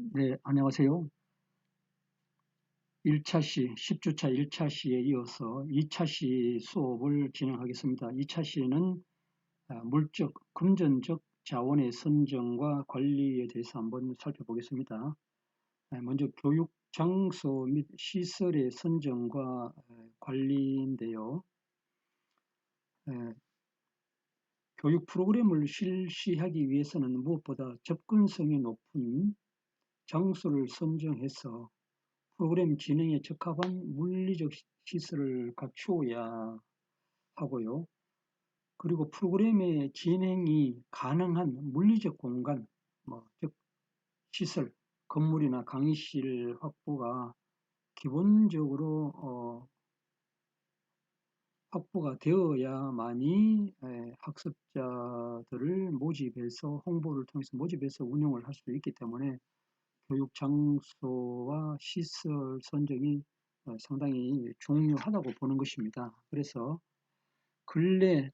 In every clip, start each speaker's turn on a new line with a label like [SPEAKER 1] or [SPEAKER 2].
[SPEAKER 1] 네, 안녕하세요. 1차 시, 10주차 1차 시에 이어서 2차 시 수업을 진행하겠습니다. 2차 시는 물적, 금전적 자원의 선정과 관리에 대해서 한번 살펴보겠습니다. 먼저 교육 장소 및 시설의 선정과 관리인데요. 교육 프로그램을 실시하기 위해서는 무엇보다 접근성이 높은 장소를 선정해서 프로그램 진행에 적합한 물리적 시설을 갖추어야 하고요. 그리고 프로그램의 진행이 가능한 물리적 공간, 즉 시설, 건물이나 강의실 확보가 기본적으로 확보가 되어야만이 학습자들을 모집해서 홍보를 통해서 모집해서 운영을 할 수 있기 때문에 교육 장소와 시설 선정이 상당히 중요하다고 보는 것입니다. 그래서 근래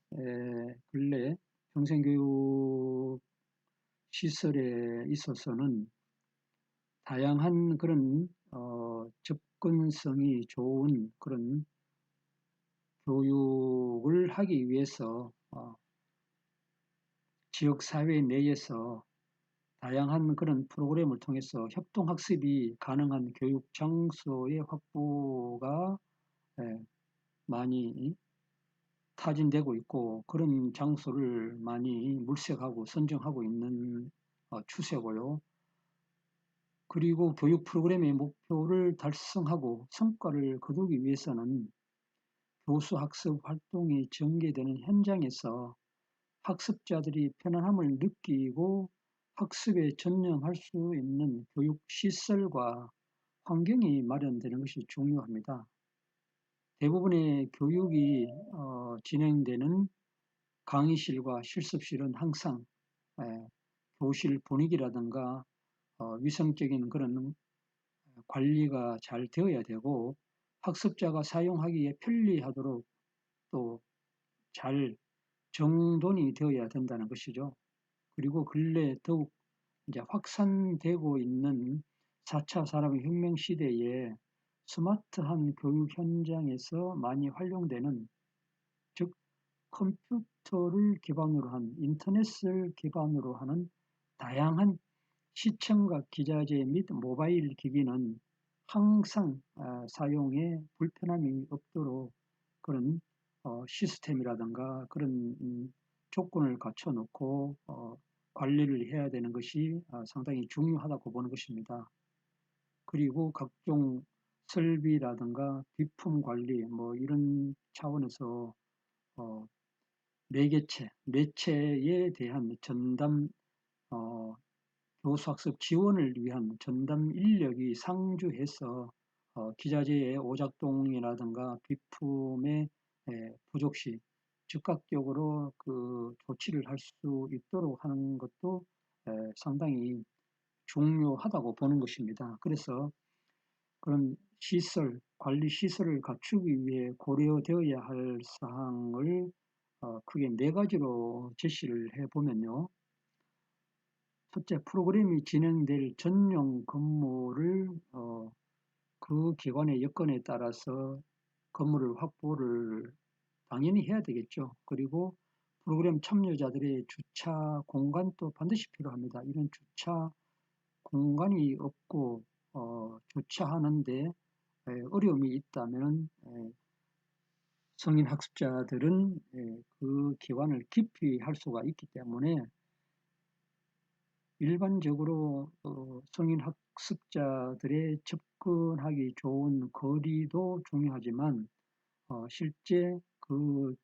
[SPEAKER 1] 평생교육 시설에 있어서는 다양한 그런 접근성이 좋은 그런 교육을 하기 위해서 지역사회 내에서 다양한 그런 프로그램을 통해서 협동학습이 가능한 교육 장소의 확보가 많이 타진되고 있고 그런 장소를 많이 물색하고 선정하고 있는 추세고요. 그리고 교육 프로그램의 목표를 달성하고 성과를 거두기 위해서는 교수 학습 활동이 전개되는 현장에서 학습자들이 편안함을 느끼고 학습에 전념할 수 있는 교육 시설과 환경이 마련되는 것이 중요합니다. 대부분의 교육이 진행되는 강의실과 실습실은 항상 교실 분위기라든가 위생적인 그런 관리가 잘 되어야 되고 학습자가 사용하기에 편리하도록 또 잘 정돈이 되어야 된다는 것이죠. 그리고 근래 더욱 이제 확산되고 있는 4차 산업혁명 시대에 스마트한 교육 현장에서 많이 활용되는 즉 컴퓨터를 기반으로 한 인터넷을 기반으로 하는 다양한 시청각 기자재 및 모바일 기기는 항상 사용에 불편함이 없도록 그런 시스템이라든가 그런 조건을 갖춰 놓고 관리를 해야 되는 것이 상당히 중요하다고 보는 것입니다. 그리고 각종 설비라든가 비품 관리 이런 차원에서 매체에 대한 전담 교수학습 지원을 위한 전담 인력이 상주해서 기자재의 오작동이라든가 비품의 부족 시 즉각적으로 그 조치를 할 수 있도록 하는 것도 상당히 중요하다고 보는 것입니다. 그래서 그런 시설, 관리 시설을 갖추기 위해 고려되어야 할 사항을 크게 4가지로 제시를 해보면요. 첫째, 프로그램이 진행될 전용 건물을 그 기관의 여건에 따라서 건물을 확보를 당연히 해야 되겠죠. 그리고 프로그램 참여자들의 주차 공간도 반드시 필요합니다. 이런 주차 공간이 없고 주차하는데 어려움이 있다면 성인 학습자들은 그 기관을 기피할 수가 있기 때문에 일반적으로 성인 학습자들의 접근하기 좋은 거리도 중요하지만 실제 그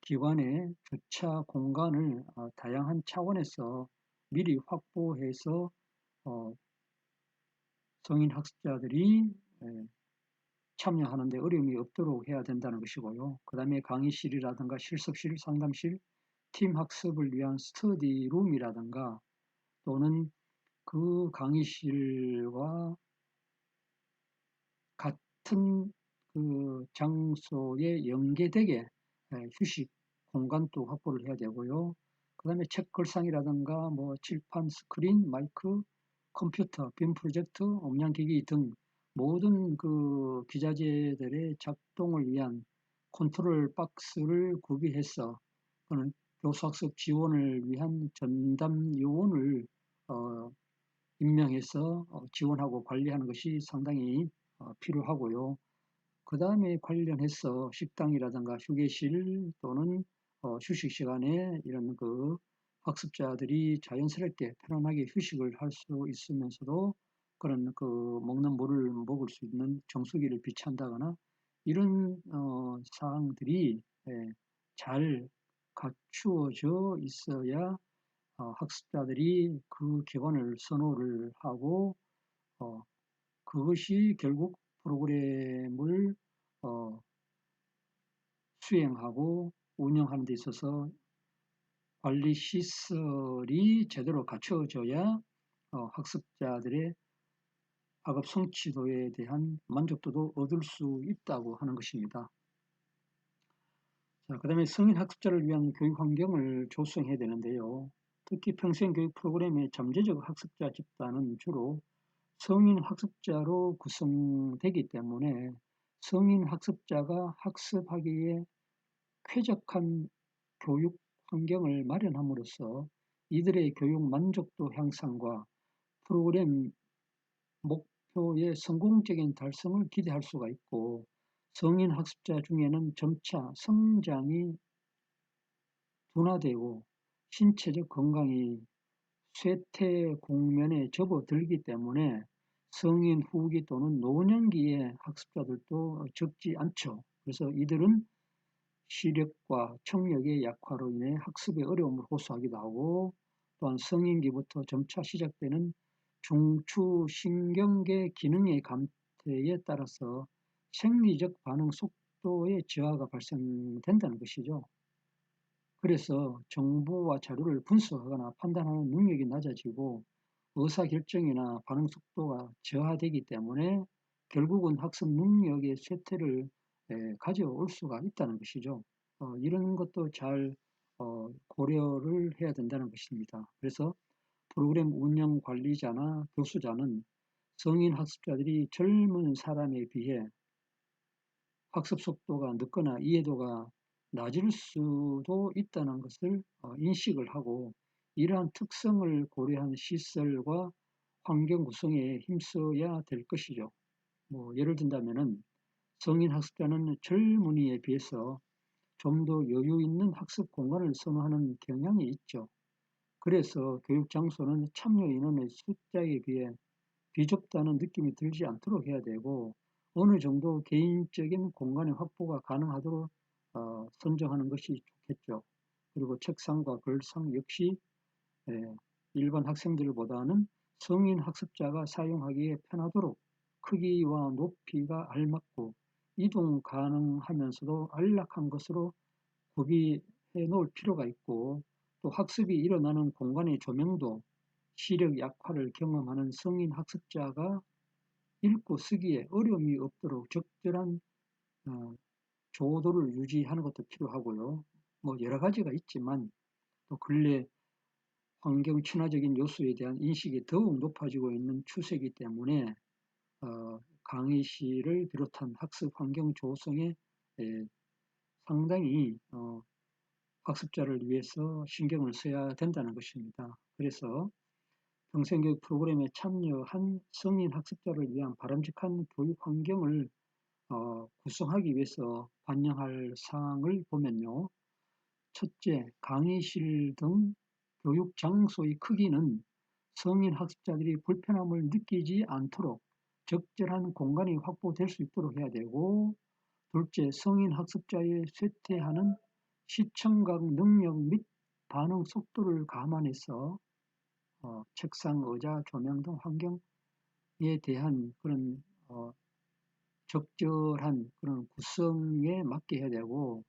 [SPEAKER 1] 기관의 주차 공간을 다양한 차원에서 미리 확보해서 성인 학습자들이 참여하는 데 어려움이 없도록 해야 된다는 것이고요. 그 다음에 강의실이라든가 실습실, 상담실, 팀 학습을 위한 스터디룸이라든가 또는 그 강의실과 같은 그 장소에 연계되게 휴식 공간도 확보를 해야 되고요. 그 다음에 책 걸상이라든가 칠판, 스크린, 마이크, 컴퓨터, 빔 프로젝터, 음향기기 등 모든 그 기자재들의 작동을 위한 컨트롤 박스를 구비해서 또는 교수학습 지원을 위한 전담 요원을 임명해서 지원하고 관리하는 것이 상당히 필요하고요. 그 다음에 관련해서 식당이라든가 휴게실 또는 휴식 시간에 이런 그 학습자들이 자연스럽게 편안하게 휴식을 할 수 있으면서도 그런 그 먹는 물을 먹을 수 있는 정수기를 비치한다거나 이런 사항들이 잘 갖추어져 있어야 학습자들이 그 기관을 선호를 하고 그것이 결국 프로그램을 어, 수행하고 운영하는 데 있어서 관리 시설이 제대로 갖춰져야 학습자들의 학업 성취도에 대한 만족도도 얻을 수 있다고 하는 것입니다. 자, 그다음에 성인 학습자를 위한 교육 환경을 조성해야 되는데요. 특히 평생교육 프로그램의 잠재적 학습자 집단은 주로 성인 학습자로 구성되기 때문에 성인 학습자가 학습하기에 쾌적한 교육 환경을 마련함으로써 이들의 교육 만족도 향상과 프로그램 목표의 성공적인 달성을 기대할 수가 있고 성인 학습자 중에는 점차 성장이 둔화되고 신체적 건강이 쇠퇴 국면에 접어들기 때문에 성인 후기 또는 노년기의 학습자들도 적지 않죠. 그래서 이들은 시력과 청력의 약화로 인해 학습에 어려움을 호소하기도 하고 또한 성인기부터 점차 시작되는 중추신경계 기능의 감퇴에 따라서 생리적 반응 속도의 저하가 발생된다는 것이죠. 그래서 정보와 자료를 분석하거나 판단하는 능력이 낮아지고 의사결정이나 반응 속도가 저하되기 때문에 결국은 학습 능력의 쇠퇴를 가져올 수가 있다는 것이죠. 이런 것도 잘 고려를 해야 된다는 것입니다. 그래서 프로그램 운영 관리자나 교수자는 성인 학습자들이 젊은 사람에 비해 학습 속도가 늦거나 이해도가 낮을 수도 있다는 것을 인식을 하고 이러한 특성을 고려한 시설과 환경 구성에 힘써야 될 것이죠. 예를 든다면은 성인 학습자는 젊은이에 비해서 좀 더 여유 있는 학습 공간을 선호하는 경향이 있죠. 그래서 교육 장소는 참여 인원의 숫자에 비해 비좁다는 느낌이 들지 않도록 해야 되고 어느 정도 개인적인 공간의 확보가 가능하도록 선정하는 것이 좋겠죠. 그리고 책상과 글상 역시 일반 학생들보다는 성인 학습자가 사용하기에 편하도록 크기와 높이가 알맞고 이동 가능하면서도 안락한 것으로 구비해 놓을 필요가 있고 또 학습이 일어나는 공간의 조명도 시력 약화를 경험하는 성인 학습자가 읽고 쓰기에 어려움이 없도록 적절한 조도를 유지하는 것도 필요하고요. 여러 가지가 있지만 또 근래 환경 친화적인 요소에 대한 인식이 더욱 높아지고 있는 추세이기 때문에 강의실을 비롯한 학습 환경 조성에 상당히 학습자를 위해서 신경을 써야 된다는 것입니다. 그래서 평생교육 프로그램에 참여한 성인 학습자를 위한 바람직한 교육 환경을 구성하기 위해서 반영할 사항을 보면요. 첫째, 강의실 등 교육 장소의 크기는 성인 학습자들이 불편함을 느끼지 않도록 적절한 공간이 확보될 수 있도록 해야 되고 둘째, 성인 학습자의 쇠퇴하는 시청각 능력 및 반응 속도를 감안해서 책상, 의자, 조명 등 환경에 대한 그런 적절한 그런 구성에 맞게 해야 되고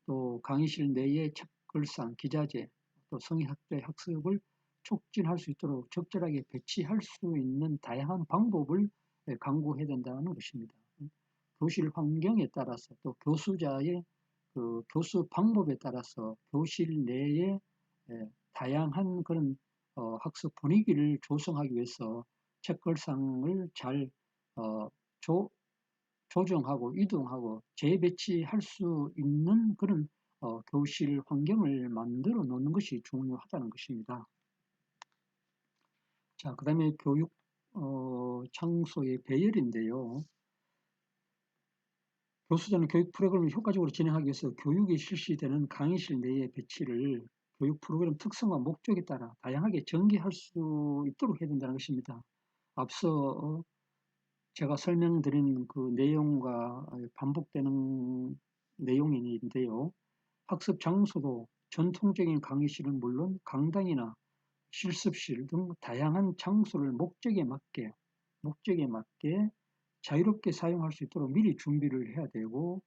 [SPEAKER 1] 또 강의실 내의 책, 글상, 기자재, 또 성인 학자의 학습을 촉진할 수 있도록 적절하게 배치할 수 있는 다양한 방법을 강구해야 된다는 것입니다. 교실 환경에 따라서 또 교수자의 그 교수 방법에 따라서 교실 내에 다양한 그런 학습 분위기를 조성하기 위해서 책걸상을 잘 조정하고 이동하고 재배치할 수 있는 그런 교실 환경을 만들어 놓는 것이 중요하다는 것입니다. 자, 그 다음에 교육 장소의 배열인데요. 교수자는 교육 프로그램을 효과적으로 진행하기 위해서 교육이 실시되는 강의실 내의 배치를 교육 프로그램 특성과 목적에 따라 다양하게 전개할 수 있도록 해야 된다는 것입니다. 앞서 제가 설명드린 그 내용과 반복되는 내용인데요. 학습 장소도 전통적인 강의실은 물론 강당이나 실습실 등 다양한 장소를 목적에 맞게 자유롭게 사용할 수 있도록 미리 준비를 해야 되고,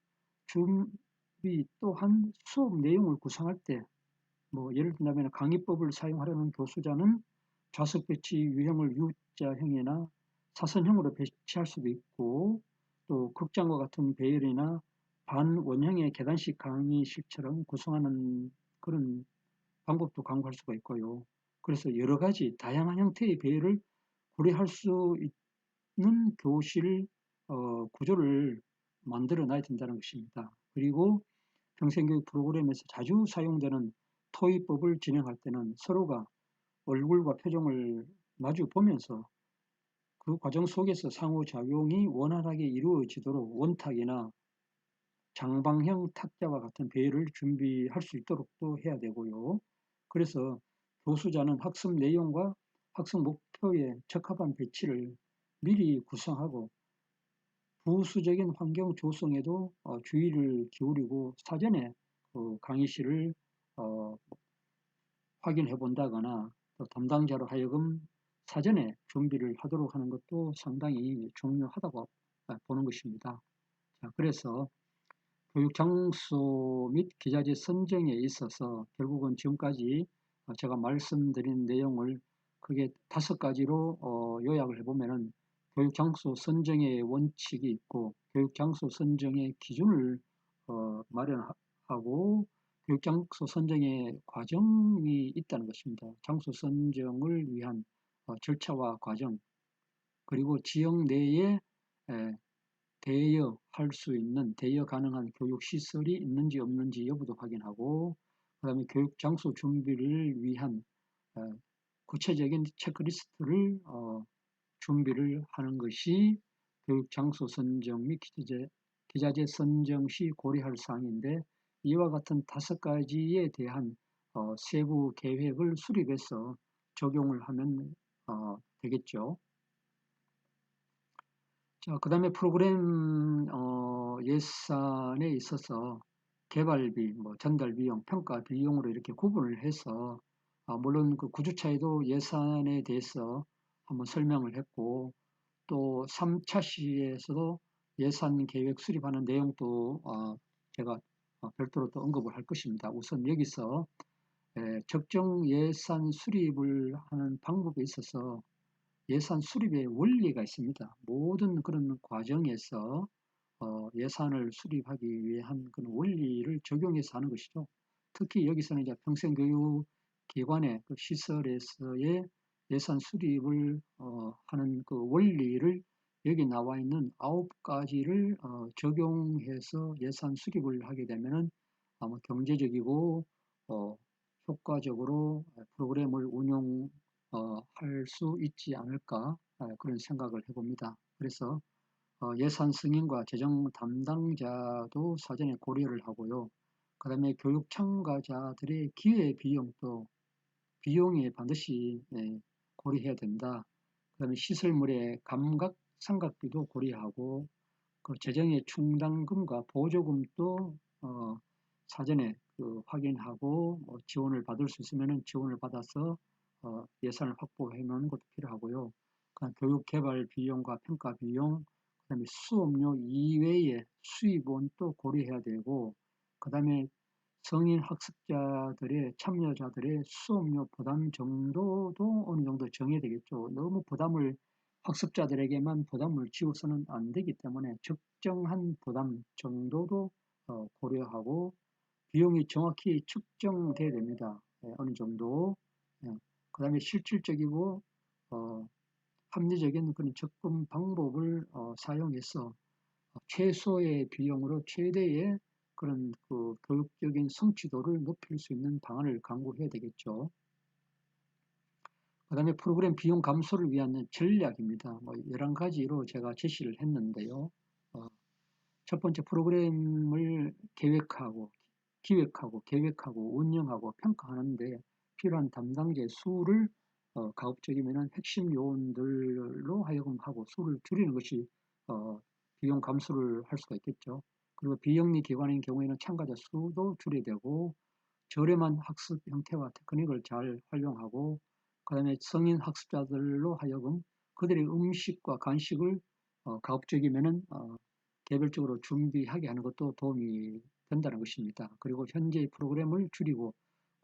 [SPEAKER 1] 준비 또한 수업 내용을 구성할 때 예를 든다면 강의법을 사용하려는 교수자는 좌석 배치 유형을 U자형이나 사선형으로 배치할 수도 있고, 또 극장과 같은 배열이나 반원형의 계단식 강의실처럼 구성하는 그런 방법도 강구할 수가 있고요. 그래서 여러 가지 다양한 형태의 배열을 고려할 수 있는 교실 구조를 만들어 놔야 된다는 것입니다. 그리고 평생교육 프로그램에서 자주 사용되는 토의법을 진행할 때는 서로가 얼굴과 표정을 마주 보면서 그 과정 속에서 상호작용이 원활하게 이루어지도록 원탁이나 장방형 탁자와 같은 배열을 준비할 수 있도록 또 해야 되고요. 그래서 교수자는 학습 내용과 학습 목표에 적합한 배치를 미리 구성하고 부수적인 환경 조성에도 주의를 기울이고 사전에 그 강의실을 확인해 본다거나 또 담당자로 하여금 사전에 준비를 하도록 하는 것도 상당히 중요하다고 보는 것입니다. 자, 그래서 교육 장소 및 기자재 선정에 있어서 결국은 지금까지 제가 말씀드린 내용을 크게 5가지로 요약을 해보면은 교육 장소 선정의 원칙이 있고, 교육 장소 선정의 기준을 마련하고, 교육 장소 선정의 과정이 있다는 것입니다. 장소 선정을 위한 절차와 과정, 그리고 지역 내에 대여할 수 있는 대여 가능한 교육시설이 있는지 없는지 여부도 확인하고, 그 다음에 교육 장소 준비를 위한 구체적인 체크리스트를 준비를 하는 것이 교육 장소 선정 및 기자재 선정 시 고려할 사항인데, 이와 같은 5가지에 대한 세부 계획을 수립해서 적용을 하면 되겠죠. 자, 그 다음에 프로그램 예산에 있어서 개발비, 전달 비용, 평가 비용으로 이렇게 구분을 해서 물론 그 구주 차이도 예산에 대해서 한번 설명을 했고, 또 3차 시에서도 예산 계획 수립하는 내용도 제가 별도로 또 언급을 할 것입니다. 우선 여기서 적정 예산 수립을 하는 방법에 있어서 예산 수립의 원리가 있습니다. 모든 그런 과정에서 예산을 수립하기 위한 그런 원리를 적용해서 하는 것이죠. 특히 여기서는 이제 평생교육기관의 그 시설에서의 예산 수립을 하는 그 원리를 여기 나와 있는 9가지를 적용해서 예산 수립을 하게 되면은 아마 경제적이고 효과적으로 프로그램을 운용 할 수 있지 않을까 그런 생각을 해봅니다. 그래서 예산 승인과 재정 담당자도 사전에 고려를 하고요. 그 다음에 교육 참가자들의 기회 비용도 비용에 반드시 고려해야 된다. 그 다음에 시설물의 감각 삼각비도 고려하고, 그 재정의 충당금과 보조금도 사전에 그 확인하고 지원을 받을 수 있으면 지원을 받아서 예산을 확보해 놓는 것도 필요하고요. 교육 개발 비용과 평가 비용, 그다음에 수업료 이외의 수입원도 고려해야 되고, 그다음에 성인 학습자들의 참여자들의 수업료 부담 정도도 어느 정도 정해야 되겠죠. 너무 학습자들에게만 부담을 지워서는 안 되기 때문에 적정한 부담 정도도 고려하고 비용이 정확히 측정돼야 됩니다. 어느 정도. 그 다음에 실질적이고 합리적인 그런 접근 방법을 사용해서 최소의 비용으로 최대의 그런 그 교육적인 성취도를 높일 수 있는 방안을 강구해야 되겠죠. 그 다음에 프로그램 비용 감소를 위한 전략입니다. 11가지로 제가 제시를 했는데요. 첫 번째, 프로그램을 계획하고 운영하고 평가하는데 필요한 담당자의 수를 가급적이면 핵심 요원들로 하여금 하고 수를 줄이는 것이 비용 감소를 할 수가 있겠죠. 그리고 비영리 기관인 경우에는 참가자 수도 줄여야 되고, 저렴한 학습 형태와 테크닉을 잘 활용하고, 그 다음에 성인 학습자들로 하여금 그들의 음식과 간식을 가급적이면은 개별적으로 준비하게 하는 것도 도움이 된다는 것입니다. 그리고 현재 프로그램을 줄이고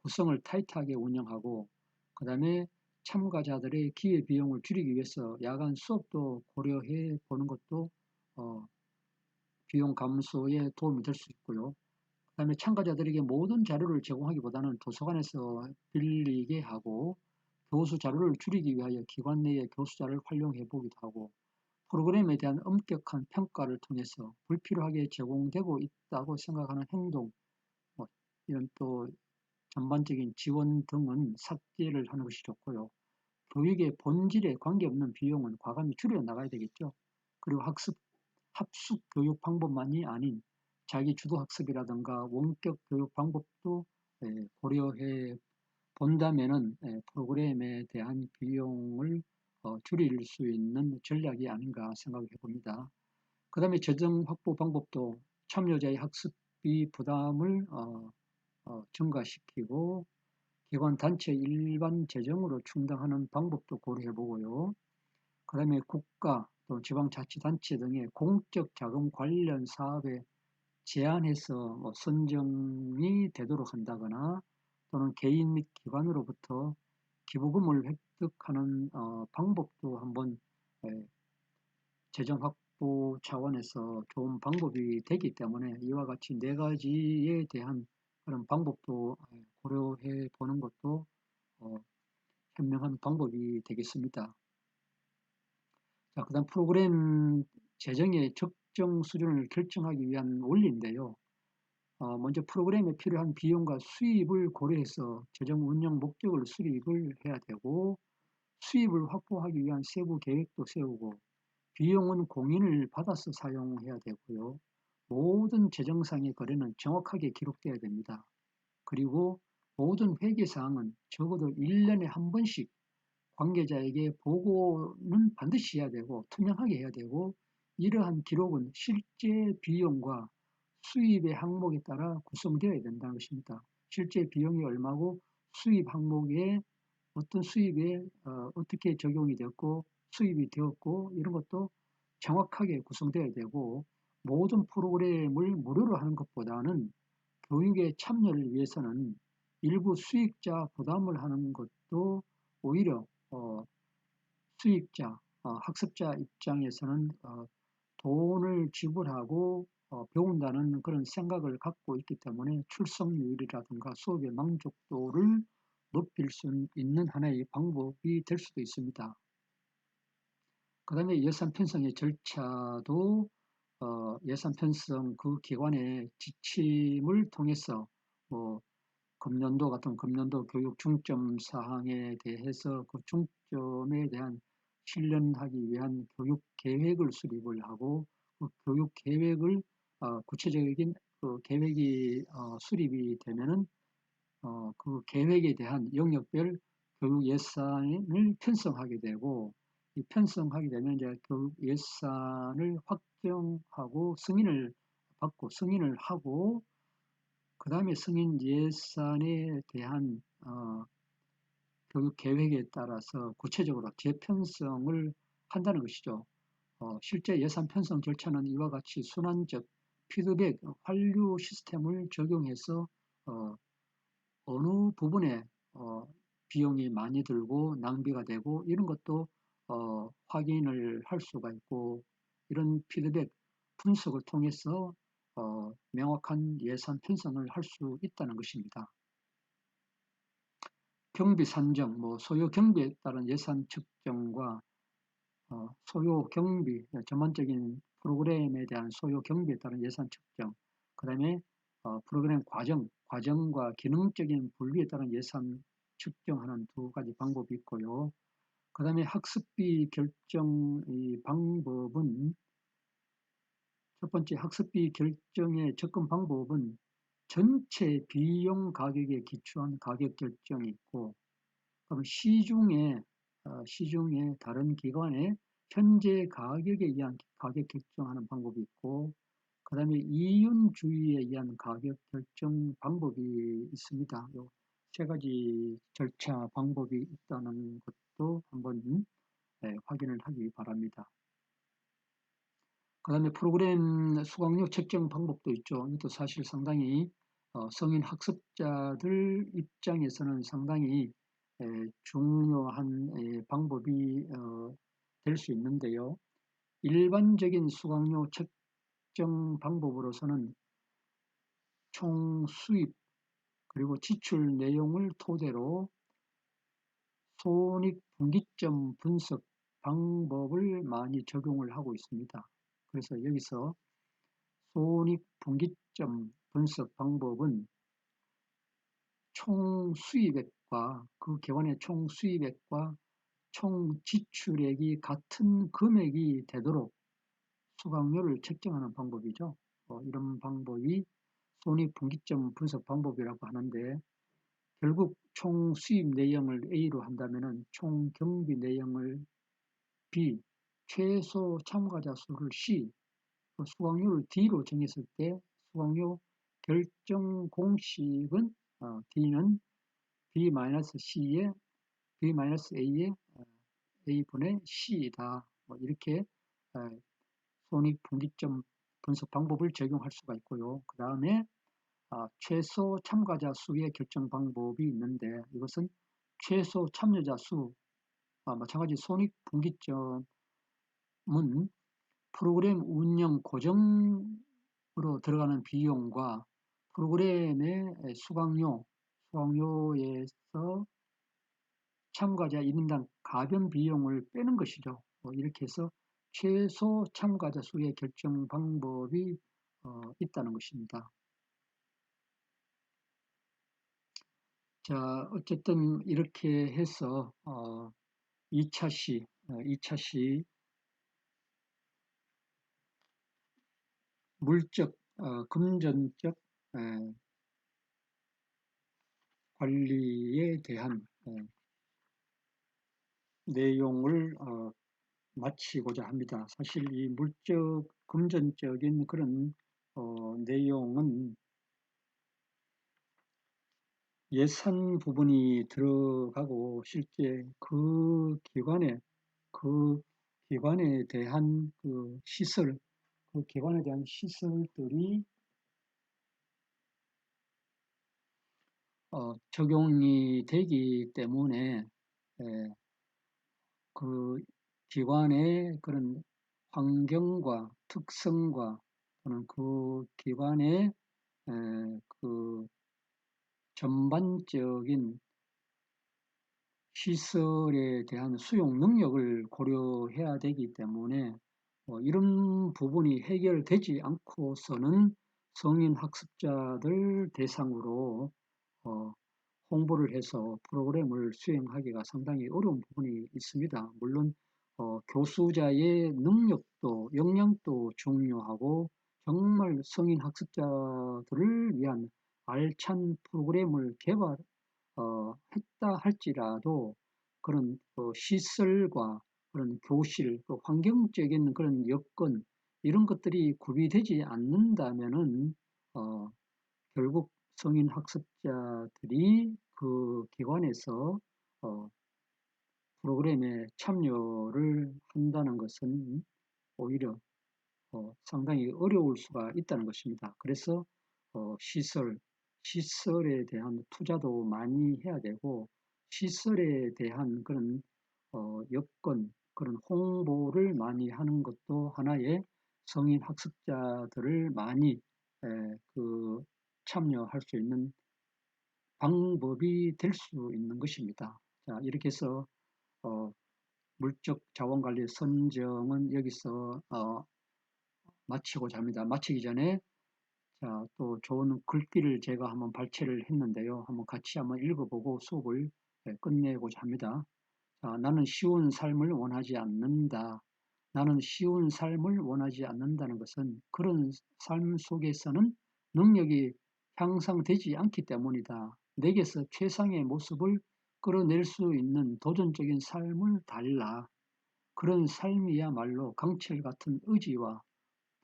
[SPEAKER 1] 구성을 타이트하게 운영하고, 그 다음에 참가자들의 기회 비용을 줄이기 위해서 야간 수업도 고려해 보는 것도 비용 감소에 도움이 될 수 있고요. 그 다음에 참가자들에게 모든 자료를 제공하기보다는 도서관에서 빌리게 하고, 교수 자료를 줄이기 위하여 기관 내의 교수자를 활용해 보기도 하고, 프로그램에 대한 엄격한 평가를 통해서 불필요하게 제공되고 있다고 생각하는 행동, 이런 또 전반적인 지원 등은 삭제를 하는 것이 좋고요. 교육의 본질에 관계없는 비용은 과감히 줄여 나가야 되겠죠. 그리고 합숙 교육 방법만이 아닌 자기 주도 학습이라든가 원격 교육 방법도 고려해 본다면은 프로그램에 대한 비용을 줄일 수 있는 전략이 아닌가 생각해 봅니다. 그 다음에 재정 확보 방법도 참여자의 학습비 부담을 증가시키고, 기관 단체 일반 재정으로 충당하는 방법도 고려해 보고요. 그 다음에 국가 또 지방자치단체 등의 공적 자금 관련 사업에 제한해서 선정이 되도록 한다거나, 또는 개인 및 기관으로부터 기부금을 획득하는 방법도 한번 재정 확보 차원에서 좋은 방법이 되기 때문에 이와 같이 4가지에 대한 그런 방법도 고려해 보는 것도 현명한 방법이 되겠습니다. 자, 그다음 프로그램 재정의 적정 수준을 결정하기 위한 원리인데요. 먼저 프로그램에 필요한 비용과 수입을 고려해서 재정 운영 목적을 수립을 해야 되고, 수입을 확보하기 위한 세부 계획도 세우고, 비용은 공인을 받아서 사용해야 되고요. 모든 재정상의 거래는 정확하게 기록되어야 됩니다. 그리고 모든 회계사항은 적어도 1년에 한 번씩 관계자에게 보고는 반드시 해야 되고 투명하게 해야 되고, 이러한 기록은 실제 비용과 수입의 항목에 따라 구성되어야 된다는 것입니다. 실제 비용이 얼마고 수입 항목에 어떤 수입에 어떻게 적용이 되었고 수입이 되었고, 이런 것도 정확하게 구성되어야 되고, 모든 프로그램을 무료로 하는 것보다는 교육에 참여를 위해서는 일부 수익자 부담을 하는 것도 오히려 수익자, 학습자 입장에서는 돈을 지불하고 배운다는 그런 생각을 갖고 있기 때문에 출석률이라든가 수업의 만족도를 높일 수 있는 하나의 방법이 될 수도 있습니다. 그 다음에 예산 편성의 절차도 예산 편성 그 기관의 지침을 통해서 금년도 같은 금년도 교육 중점 사항에 대해서 그 중점에 대한 실현하기 위한 교육 계획을 수립을 하고, 그 교육 계획을 구체적인 그 계획이 수립이 되면은 그 계획에 대한 영역별 교육 예산을 편성하게 되고, 이 편성하게 되면 이제 교육 예산을 확정하고 승인을 받고 승인을 하고, 그 다음에 승인 예산에 대한 교육 계획에 따라서 구체적으로 재편성을 한다는 것이죠. 실제 예산 편성 절차는 이와 같이 순환적 피드백 환류 시스템을 적용해서 어느 부분에 비용이 많이 들고 낭비가 되고 이런 것도 확인을 할 수가 있고, 이런 피드백 분석을 통해서 명확한 예산 편성을 할 수 있다는 것입니다. 경비 산정, 소요 경비에 따른 예산 측정과 소요 경비, 전반적인 프로그램에 대한 소요 경비에 따른 예산 측정, 그 다음에 프로그램 과정과 기능적인 분리에 따른 예산 측정하는 두 가지 방법이 있고요. 그 다음에 학습비 결정 방법은, 첫 번째 학습비 결정의 접근 방법은 전체 비용 가격에 기초한 가격 결정이 있고, 그럼 시중에 다른 기관의 현재 가격에 의한 가격 결정하는 방법이 있고, 그 다음에 이윤주의에 의한 가격 결정 방법이 있습니다. 이 세 가지 절차 방법이 있다는 것도 한번 확인을 하기 바랍니다. 그 다음에 프로그램 수강료 책정 방법도 있죠. 이것도 사실 상당히 성인 학습자들 입장에서는 상당히 중요한 방법이 될 수 있는데요. 일반적인 수강료 책정 방법으로서는 총 수입 그리고 지출 내용을 토대로 손익분기점 분석 방법을 많이 적용을 하고 있습니다. 그래서 여기서 손익분기점 분석 방법은 총 수입액과 그 기관의 총 수입액과 총 지출액이 같은 금액이 되도록 수강료를 책정하는 방법이죠. 이런 방법이 손익분기점 분석 방법이라고 하는데, 결국 총 수입 내역을 A로 한다면 총 경비 내역을 B, 최소 참가자 수를 C, 수강료를 D로 정했을 때 수강료 결정 공식은 D는 B-C의 B-A의 A분의 C이다. 이렇게 손익분기점 분석 방법을 적용할 수가 있고요. 그 다음에 최소 참가자 수의 결정 방법이 있는데, 이것은 최소 참여자 수, 마찬가지 손익분기점은 프로그램 운영 고정으로 들어가는 비용과 프로그램의 수강료에서 참가자 1인당 가변 비용을 빼는 것이죠. 이렇게 해서 최소 참가자 수의 결정 방법이 있다는 것입니다. 자, 어쨌든 이렇게 해서 2차 시 물적, 금전적 관리에 대한 내용을 마치고자 합니다. 사실 이 물적, 금전적인 그런 내용은 예산 부분이 들어가고 실제 그 기관에 대한 그 기관에 대한 시설들이 적용이 되기 때문에 그 기관의 그런 환경과 특성과 또는 그 기관의 그 전반적인 시설에 대한 수용 능력을 고려해야 되기 때문에 이런 부분이 해결되지 않고서는 성인 학습자들 대상으로 홍보를 해서 프로그램을 수행하기가 상당히 어려운 부분이 있습니다. 물론 교수자의 능력도 역량도 중요하고 정말 성인 학습자들을 위한 알찬 프로그램을 했다 할지라도 그런 시설과 그런 교실, 환경적인 그런 여건 이런 것들이 구비되지 않는다면은 결국 성인 학습자들이 그 기관에서 프로그램에 참여를 한다는 것은 오히려 상당히 어려울 수가 있다는 것입니다. 그래서 시설에 대한 투자도 많이 해야 되고 시설에 대한 그런 여건, 그런 홍보를 많이 하는 것도 하나의 성인 학습자들을 많이 참여할 수 있는 방법이 될 수 있는 것입니다. 자, 이렇게 해서 물적 자원관리 선정은 여기서 마치고자 합니다. 마치기 전에 자, 또 좋은 글귀를 제가 한번 발췌를 했는데요. 한번 같이 한번 읽어보고 수업을 끝내고자 합니다. 자, 나는 쉬운 삶을 원하지 않는다. 나는 쉬운 삶을 원하지 않는다는 것은 그런 삶 속에서는 능력이 향상되지 않기 때문이다. 내게서 최상의 모습을 끌어낼 수 있는 도전적인 삶을 달라. 그런 삶이야말로 강철 같은 의지와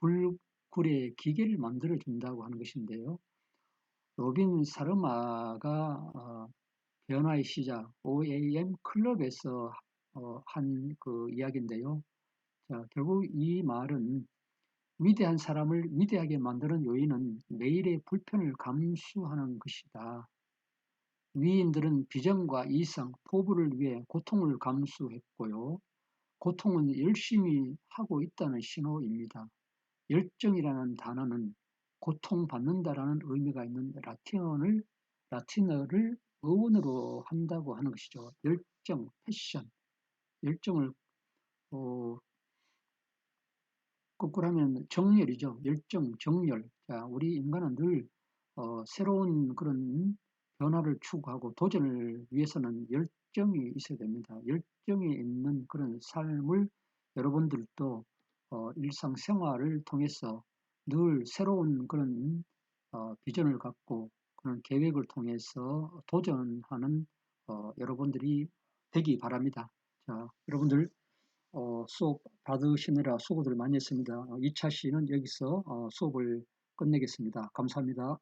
[SPEAKER 1] 불굴의 기계를 만들어 준다고 하는 것인데요. 로빈 사르마가 변화의 시작 OAM 클럽에서 한 그 이야기인데요. 자, 결국 이 말은 위대한 사람을 위대하게 만드는 요인은 매일의 불편을 감수하는 것이다. 위인들은 비전과 이상, 포부를 위해 고통을 감수했고요. 고통은 열심히 하고 있다는 신호입니다. 열정이라는 단어는 고통받는다라는 의미가 있는 라틴어를 어원으로 한다고 하는 것이죠. 열정, 패션, 열정을 어, 거꾸로 하면 정열이죠. 열정, 정열. 자, 우리 인간은 늘 새로운 그런 변화를 추구하고 도전을 위해서는 열정이 있어야 됩니다. 열정이 있는 그런 삶을 여러분들도 일상생활을 통해서 늘 새로운 그런 비전을 갖고 그런 계획을 통해서 도전하는 여러분들이 되기 바랍니다. 자, 여러분들 수업 받으시느라 수고들 많이 했습니다. 2차 시는 여기서 수업을 끝내겠습니다. 감사합니다.